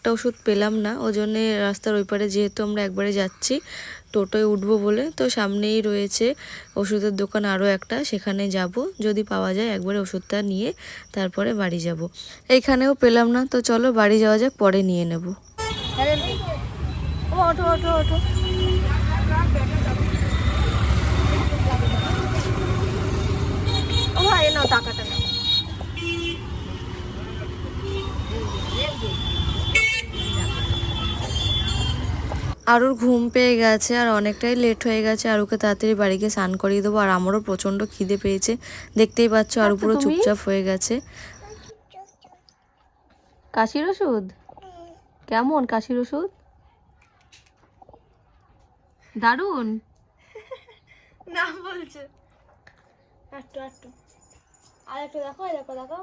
একটা ওষুধ পেলাম না, ওই জন্যে রাস্তার ওই পারে যেহেতু আমরা একবারে যাচ্ছি টোটোয় উঠবো বলে, তো সামনেই রয়েছে ওষুধের দোকান আরও একটা, সেখানে যাব, যদি পাওয়া যায় একবারে ওষুধটা নিয়ে তারপরে বাড়ি যাব। এইখানেও পেলাম না, তো চলো বাড়ি যাওয়া যাক, পরে নিয়ে নেব। ওঠো ওঠো ওঠো। ও ভাই নাও টাকাটা নাও। আরুর ঘুম পেয়ে গেছে আর অনেকটাই লেট হয়ে গেছে, আরুকে তাড়াতাড়ি বাড়িকে স্নান করিয়ে দেবো। আর আমারও প্রচণ্ড খিদে পেয়েছে, দেখতেই পাচ্ছ আরু পুরো চুপচাপ হয়ে গেছে। কাশির ওষুধ কেমন? কাশির ওষুধ দারুন না বলছে। একটু একটু আর একটু দেখো, দেখো দেখো।